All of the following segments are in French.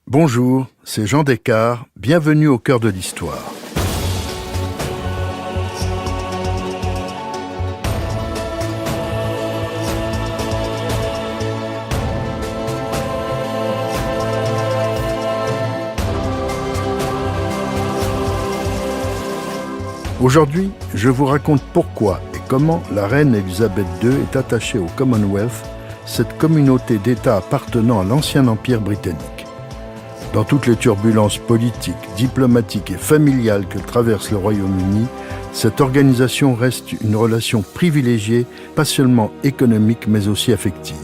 Bonjour, c'est Jean Descartes, bienvenue au cœur de l'histoire. Aujourd'hui, je vous raconte pourquoi et comment la reine Élisabeth II est attachée au Commonwealth, cette communauté d'États appartenant à l'ancien empire britannique. Dans toutes les turbulences politiques, diplomatiques et familiales que traverse le Royaume-Uni, cette organisation reste une relation privilégiée, pas seulement économique mais aussi affective.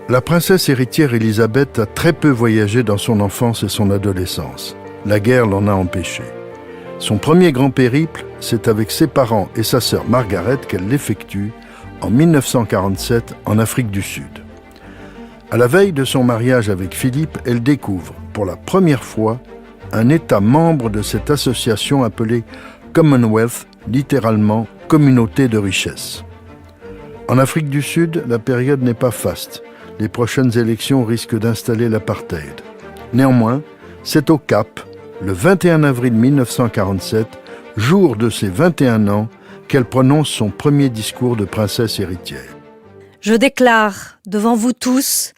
La princesse héritière Élisabeth a très peu voyagé dans son enfance et son adolescence. La guerre l'en a empêchée. Son premier grand périple, c'est avec ses parents et sa sœur Margaret qu'elle l'effectue en 1947 en Afrique du Sud. À la veille de son mariage avec Philippe, elle découvre pour la première fois un État membre de cette association appelée Commonwealth, littéralement communauté de richesse. En Afrique du Sud, la période n'est pas faste. Les prochaines élections risquent d'installer l'apartheid. Néanmoins, c'est au Cap, le 21 avril 1947, jour de ses 21 ans, qu'elle prononce son premier discours de princesse héritière. Je déclare devant vous tous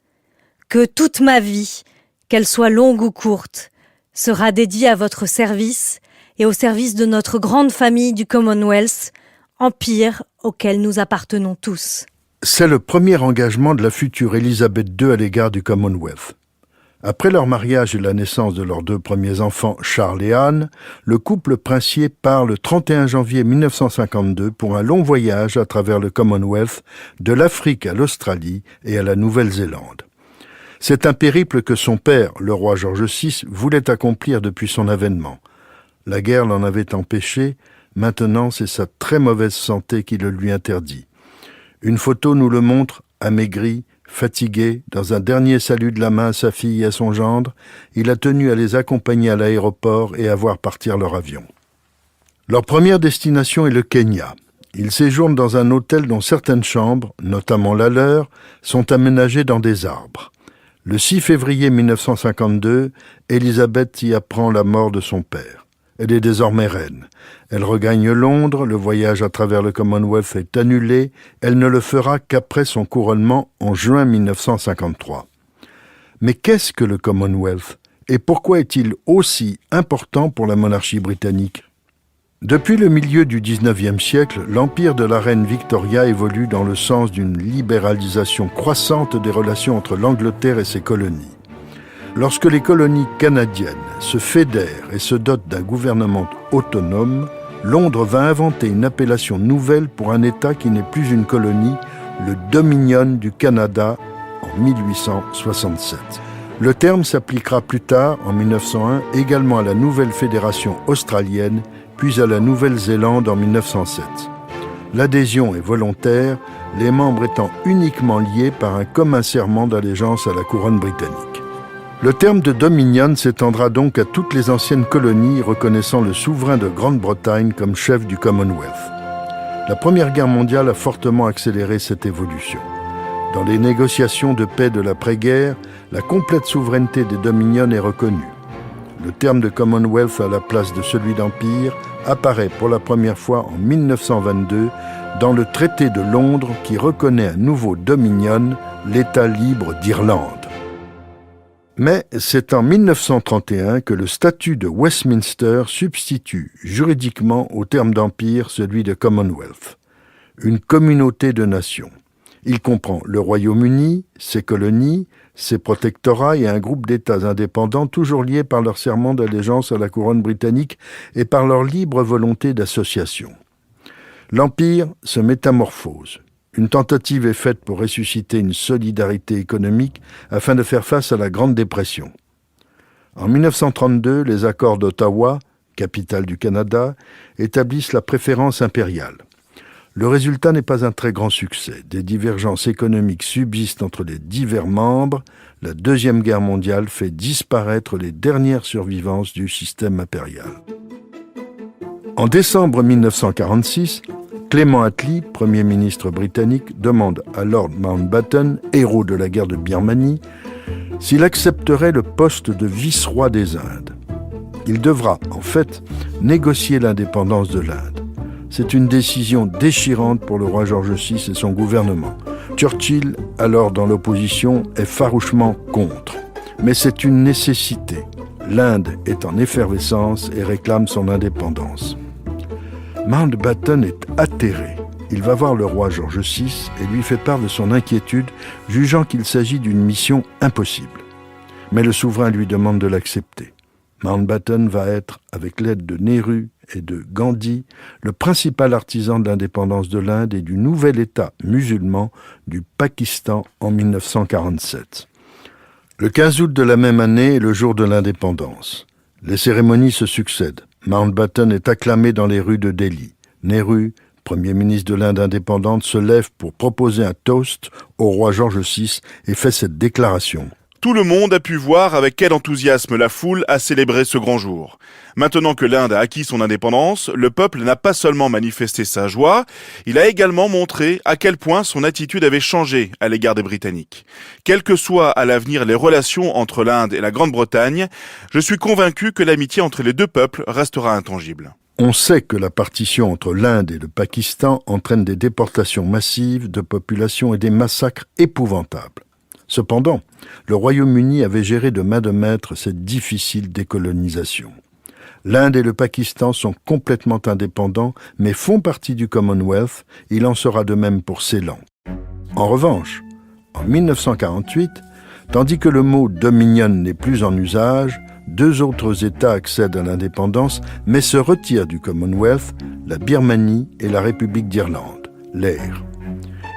que toute ma vie, qu'elle soit longue ou courte, sera dédiée à votre service et au service de notre grande famille du Commonwealth, empire auquel nous appartenons tous. C'est le premier engagement de la future Élisabeth II à l'égard du Commonwealth. Après leur mariage et la naissance de leurs deux premiers enfants, Charles et Anne, le couple princier part le 31 janvier 1952 pour un long voyage à travers le Commonwealth, de l'Afrique à l'Australie et à la Nouvelle-Zélande. C'est un périple que son père, le roi George VI, voulait accomplir depuis son avènement. La guerre l'en avait empêché, maintenant c'est sa très mauvaise santé qui le lui interdit. Une photo nous le montre, amaigri, fatigué, dans un dernier salut de la main à sa fille et à son gendre, il a tenu à les accompagner à l'aéroport et à voir partir leur avion. Leur première destination est le Kenya. Ils séjournent dans un hôtel dont certaines chambres, notamment la leur, sont aménagées dans des arbres. Le 6 février 1952, Élisabeth y apprend la mort de son père. Elle est désormais reine. Elle regagne Londres, le voyage à travers le Commonwealth est annulé, elle ne le fera qu'après son couronnement en juin 1953. Mais qu'est-ce que le Commonwealth et pourquoi est-il aussi important pour la monarchie britannique ? Depuis le milieu du XIXe siècle, l'empire de la reine Victoria évolue dans le sens d'une libéralisation croissante des relations entre l'Angleterre et ses colonies. Lorsque les colonies canadiennes se fédèrent et se dotent d'un gouvernement autonome, Londres va inventer une appellation nouvelle pour un État qui n'est plus une colonie, le Dominion du Canada, en 1867. Le terme s'appliquera plus tard, en 1901, également à la nouvelle fédération australienne, puis à la Nouvelle-Zélande en 1907. L'adhésion est volontaire, les membres étant uniquement liés par un commun serment d'allégeance à la couronne britannique. Le terme de Dominion s'étendra donc à toutes les anciennes colonies reconnaissant le souverain de Grande-Bretagne comme chef du Commonwealth. La Première Guerre mondiale a fortement accéléré cette évolution. Dans les négociations de paix de l'après-guerre, la complète souveraineté des Dominions est reconnue. Le terme de Commonwealth à la place de celui d'Empire apparaît pour la première fois en 1922 dans le traité de Londres qui reconnaît un nouveau Dominion, l'État libre d'Irlande. Mais c'est en 1931 que le statut de Westminster substitue juridiquement au terme d'empire celui de Commonwealth, une communauté de nations. Il comprend le Royaume-Uni, ses colonies, ses protectorats et un groupe d'États indépendants toujours liés par leur serment d'allégeance à la couronne britannique et par leur libre volonté d'association. L'empire se métamorphose. Une tentative est faite pour ressusciter une solidarité économique afin de faire face à la Grande Dépression. En 1932, les accords d'Ottawa, capitale du Canada, établissent la préférence impériale. Le résultat n'est pas un très grand succès. Des divergences économiques subsistent entre les divers membres. La Deuxième Guerre mondiale fait disparaître les dernières survivances du système impérial. En décembre 1946, Clement Attlee, Premier ministre britannique, demande à Lord Mountbatten, héros de la guerre de Birmanie, s'il accepterait le poste de vice-roi des Indes. Il devra, en fait, négocier l'indépendance de l'Inde. C'est une décision déchirante pour le roi George VI et son gouvernement. Churchill, alors dans l'opposition, est farouchement contre. Mais c'est une nécessité. L'Inde est en effervescence et réclame son indépendance. Mountbatten est atterré. Il va voir le roi George VI et lui fait part de son inquiétude, jugeant qu'il s'agit d'une mission impossible. Mais le souverain lui demande de l'accepter. Mountbatten va être, avec l'aide de Nehru et de Gandhi, le principal artisan de l'indépendance de l'Inde et du nouvel État musulman du Pakistan en 1947. Le 15 août de la même année est le jour de l'indépendance. Les cérémonies se succèdent. Mountbatten est acclamé dans les rues de Delhi. Nehru, Premier ministre de l'Inde indépendante, se lève pour proposer un toast au roi George VI et fait cette déclaration. Tout le monde a pu voir avec quel enthousiasme la foule a célébré ce grand jour. Maintenant que l'Inde a acquis son indépendance, le peuple n'a pas seulement manifesté sa joie, il a également montré à quel point son attitude avait changé à l'égard des Britanniques. Quelles que soient à l'avenir les relations entre l'Inde et la Grande-Bretagne, je suis convaincu que l'amitié entre les deux peuples restera intangible. On sait que la partition entre l'Inde et le Pakistan entraîne des déportations massives de population et des massacres épouvantables. Cependant, le Royaume-Uni avait géré de main de maître cette difficile décolonisation. L'Inde et le Pakistan sont complètement indépendants, mais font partie du Commonwealth. Il en sera de même pour Ceylan. En revanche, en 1948, tandis que le mot « Dominion » n'est plus en usage, deux autres États accèdent à l'indépendance, mais se retirent du Commonwealth, la Birmanie et la République d'Irlande, l'AIR.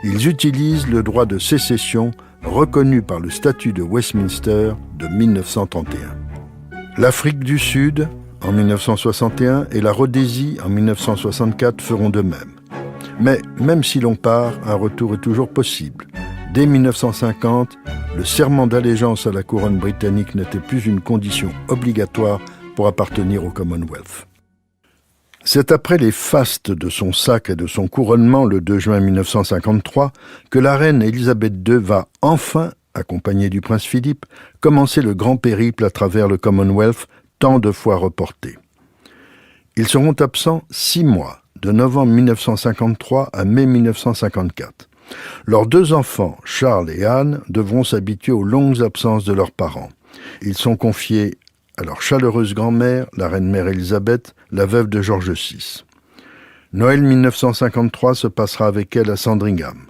Ils utilisent le droit de sécession reconnu par le statut de Westminster de 1931. L'Afrique du Sud, en 1961, et la Rhodésie, en 1964, feront de même. Mais même si l'on part, un retour est toujours possible. Dès 1950, le serment d'allégeance à la couronne britannique n'était plus une condition obligatoire pour appartenir au Commonwealth. C'est après les fastes de son sacre et de son couronnement le 2 juin 1953 que la reine Élisabeth II va enfin, accompagnée du prince Philippe, commencer le grand périple à travers le Commonwealth, tant de fois reporté. Ils seront absents 6 mois, de novembre 1953 à mai 1954. Leurs 2 enfants, Charles et Anne, devront s'habituer aux longues absences de leurs parents. Ils sont confiés à leur chaleureuse grand-mère, la reine-mère Élisabeth, la veuve de George VI. Noël 1953 se passera avec elle à Sandringham.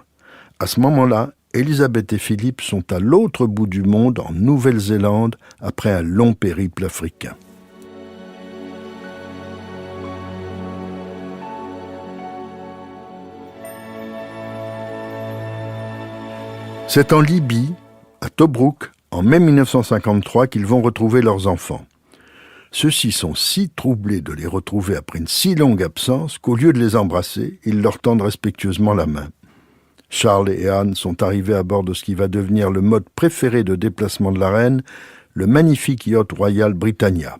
À ce moment-là, Élisabeth et Philippe sont à l'autre bout du monde, en Nouvelle-Zélande, après un long périple africain. C'est en Libye, à Tobrouk, en mai 1953, qu'ils vont retrouver leurs enfants. Ceux-ci sont si troublés de les retrouver après une si longue absence qu'au lieu de les embrasser, ils leur tendent respectueusement la main. Charles et Anne sont arrivés à bord de ce qui va devenir le mode préféré de déplacement de la reine, le magnifique yacht royal Britannia.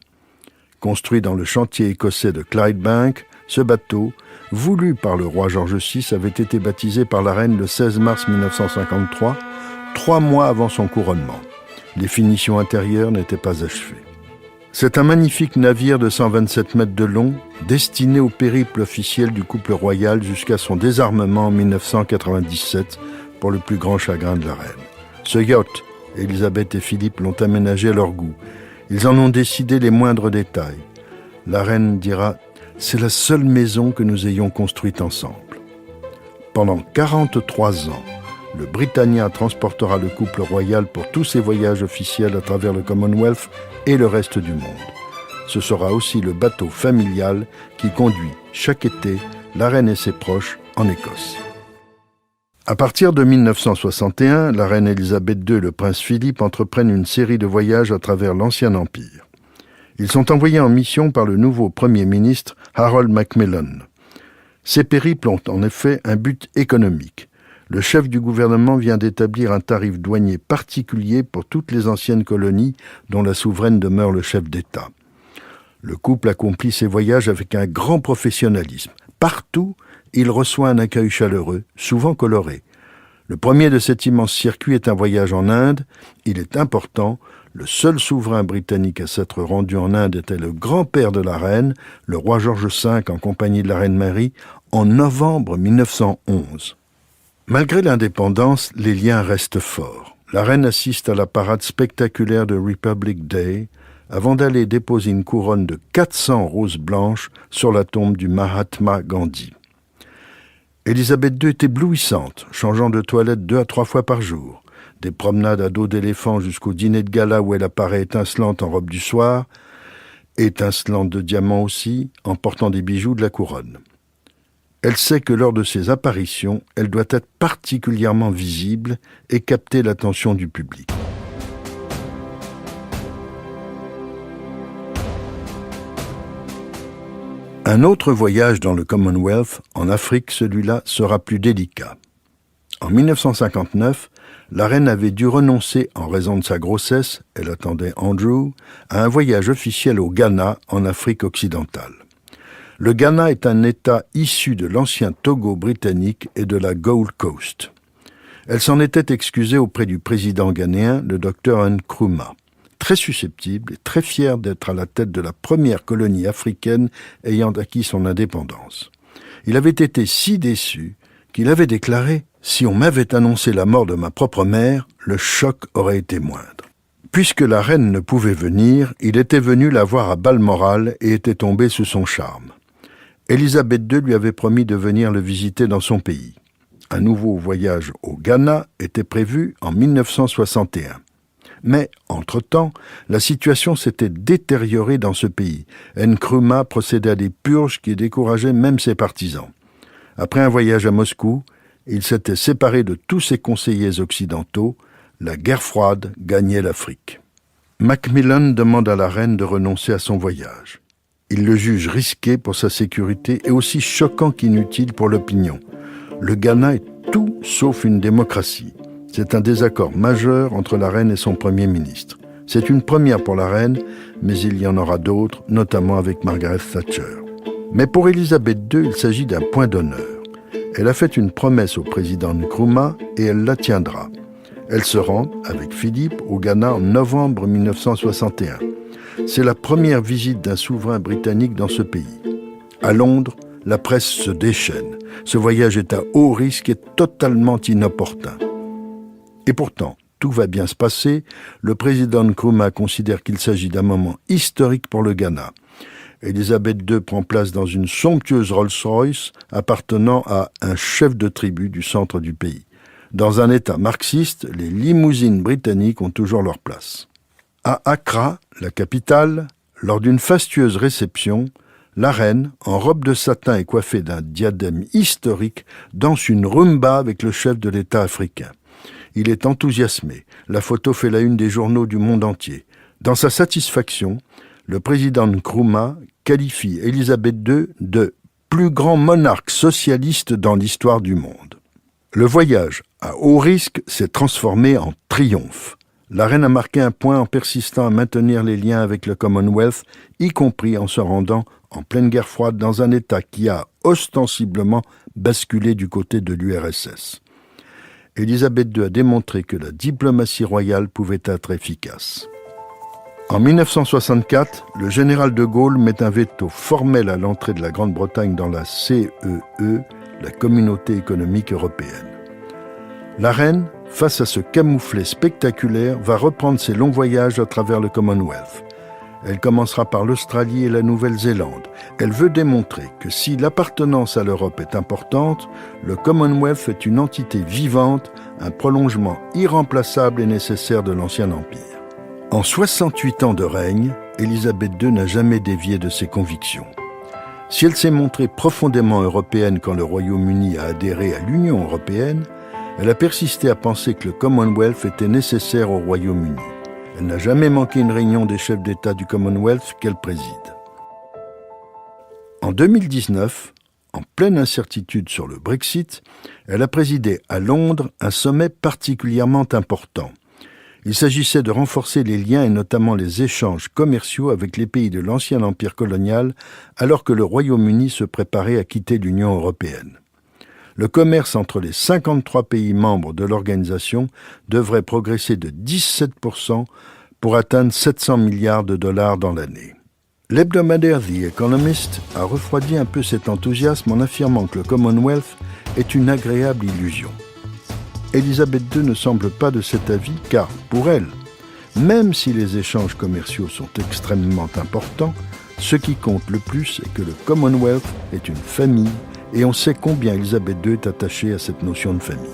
Construit dans le chantier écossais de Clydebank, ce bateau, voulu par le roi George VI, avait été baptisé par la reine le 16 mars 1953, 3 mois avant son couronnement. Les finitions intérieures n'étaient pas achevées. C'est un magnifique navire de 127 mètres de long, destiné au périple officiel du couple royal jusqu'à son désarmement en 1997, pour le plus grand chagrin de la reine. Ce yacht, Élisabeth et Philippe l'ont aménagé à leur goût. Ils en ont décidé les moindres détails. La reine dira « C'est la seule maison que nous ayons construite ensemble ». Pendant 43 ans, le Britannia transportera le couple royal pour tous ses voyages officiels à travers le Commonwealth et le reste du monde. Ce sera aussi le bateau familial qui conduit chaque été la reine et ses proches en Écosse. À partir de 1961, la reine Élisabeth II et le prince Philippe entreprennent une série de voyages à travers l'Ancien Empire. Ils sont envoyés en mission par le nouveau Premier ministre Harold Macmillan. Ces périples ont en effet un but économique. Le chef du gouvernement vient d'établir un tarif douanier particulier pour toutes les anciennes colonies dont la souveraine demeure le chef d'État. Le couple accomplit ses voyages avec un grand professionnalisme. Partout, il reçoit un accueil chaleureux, souvent coloré. Le premier de cet immense circuit est un voyage en Inde. Il est important. Le seul souverain britannique à s'être rendu en Inde était le grand-père de la reine, le roi George V en compagnie de la reine Marie, en novembre 1911. Malgré l'indépendance, les liens restent forts. La reine assiste à la parade spectaculaire de Republic Day avant d'aller déposer une couronne de 400 roses blanches sur la tombe du Mahatma Gandhi. Élisabeth II est éblouissante, changeant de toilette 2 à 3 fois par jour. Des promenades à dos d'éléphant jusqu'au dîner de gala où elle apparaît étincelante en robe du soir, étincelante de diamants aussi, en portant des bijoux de la couronne. Elle sait que lors de ses apparitions, elle doit être particulièrement visible et capter l'attention du public. Un autre voyage dans le Commonwealth, en Afrique, celui-là sera plus délicat. En 1959, la reine avait dû renoncer, en raison de sa grossesse, elle attendait Andrew, à un voyage officiel au Ghana, en Afrique occidentale. Le Ghana est un État issu de l'ancien Togo britannique et de la Gold Coast. Elle s'en était excusée auprès du président ghanéen, le Dr Nkrumah, très susceptible et très fier d'être à la tête de la première colonie africaine ayant acquis son indépendance. Il avait été si déçu qu'il avait déclaré « Si on m'avait annoncé la mort de ma propre mère, le choc aurait été moindre ». Puisque la reine ne pouvait venir, il était venu la voir à Balmoral et était tombé sous son charme. Élisabeth II lui avait promis de venir le visiter dans son pays. Un nouveau voyage au Ghana était prévu en 1961. Mais, entre-temps, la situation s'était détériorée dans ce pays. Nkrumah procédait à des purges qui décourageaient même ses partisans. Après un voyage à Moscou, il s'était séparé de tous ses conseillers occidentaux. La guerre froide gagnait l'Afrique. Macmillan demande à la reine de renoncer à son voyage. Il le juge risqué pour sa sécurité et aussi choquant qu'inutile pour l'opinion. Le Ghana est tout sauf une démocratie. C'est un désaccord majeur entre la reine et son Premier ministre. C'est une première pour la reine, mais il y en aura d'autres, notamment avec Margaret Thatcher. Mais pour Élisabeth II, il s'agit d'un point d'honneur. Elle a fait une promesse au président Nkrumah et elle la tiendra. Elle se rend, avec Philippe, au Ghana en novembre 1961. C'est la première visite d'un souverain britannique dans ce pays. À Londres, la presse se déchaîne. Ce voyage est à haut risque et totalement inopportun. Et pourtant, tout va bien se passer. Le président Nkrumah considère qu'il s'agit d'un moment historique pour le Ghana. Élisabeth II prend place dans une somptueuse Rolls-Royce appartenant à un chef de tribu du centre du pays. Dans un État marxiste, les limousines britanniques ont toujours leur place. À Accra, la capitale, lors d'une fastueuse réception, la reine, en robe de satin et coiffée d'un diadème historique, danse une rumba avec le chef de l'État africain. Il est enthousiasmé. La photo fait la une des journaux du monde entier. Dans sa satisfaction, le président Nkrumah qualifie Élisabeth II de « plus grand monarque socialiste dans l'histoire du monde ». Le voyage à haut risque s'est transformé en triomphe. La reine a marqué un point en persistant à maintenir les liens avec le Commonwealth, y compris en se rendant en pleine guerre froide dans un État qui a ostensiblement basculé du côté de l'URSS. Élisabeth II a démontré que la diplomatie royale pouvait être efficace. En 1964, le général de Gaulle met un veto formel à l'entrée de la Grande-Bretagne dans la CEE, la Communauté économique européenne. La reine, face à ce camouflet spectaculaire, va reprendre ses longs voyages à travers le Commonwealth. Elle commencera par l'Australie et la Nouvelle-Zélande. Elle veut démontrer que si l'appartenance à l'Europe est importante, le Commonwealth est une entité vivante, un prolongement irremplaçable et nécessaire de l'ancien empire. En 68 ans de règne, Élisabeth II n'a jamais dévié de ses convictions. Si elle s'est montrée profondément européenne quand le Royaume-Uni a adhéré à l'Union européenne, elle a persisté à penser que le Commonwealth était nécessaire au Royaume-Uni. Elle n'a jamais manqué une réunion des chefs d'État du Commonwealth qu'elle préside. En 2019, en pleine incertitude sur le Brexit, elle a présidé à Londres un sommet particulièrement important. Il s'agissait de renforcer les liens et notamment les échanges commerciaux avec les pays de l'ancien empire colonial alors que le Royaume-Uni se préparait à quitter l'Union européenne. Le commerce entre les 53 pays membres de l'organisation devrait progresser de 17% pour atteindre 700 milliards de dollars dans l'année. L'hebdomadaire The Economist a refroidi un peu cet enthousiasme en affirmant que le Commonwealth est une agréable illusion. Elisabeth II ne semble pas de cet avis car, pour elle, même si les échanges commerciaux sont extrêmement importants, ce qui compte le plus est que le Commonwealth est une famille et on sait combien Elisabeth II est attachée à cette notion de famille.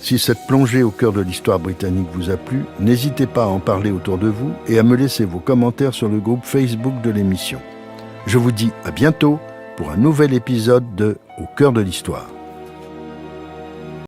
Si cette plongée au cœur de l'histoire britannique vous a plu, n'hésitez pas à en parler autour de vous et à me laisser vos commentaires sur le groupe Facebook de l'émission. Je vous dis à bientôt pour un nouvel épisode de Au cœur de l'histoire.